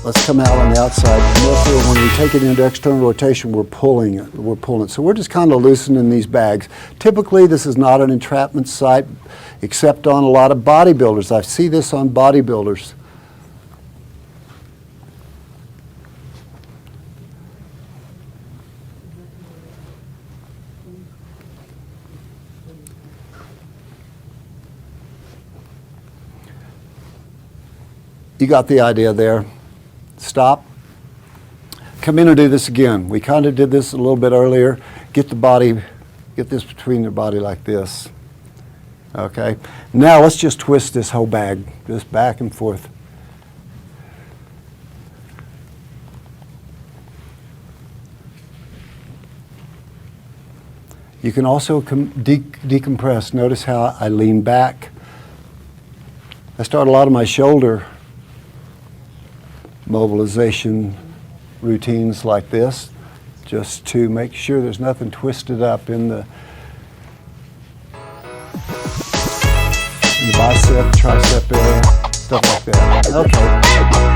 Let's come out on the outside. Therefore, when we take it into external rotation, we're pulling it. So we're just kind of loosening these bags. Typically, this is not an entrapment site, except on a lot of bodybuilders. I see this on bodybuilders. You got the idea there. Stop. Come in and do this again. We kind of did this a little bit earlier. Get this between your body like this. Okay. Now let's just twist this whole bag, just back and forth. You can also decompress. Notice how I lean back. I start a lot of my shoulder mobilization routines like this, just to make sure there's nothing twisted up in the bicep, tricep area, stuff like that. Okay.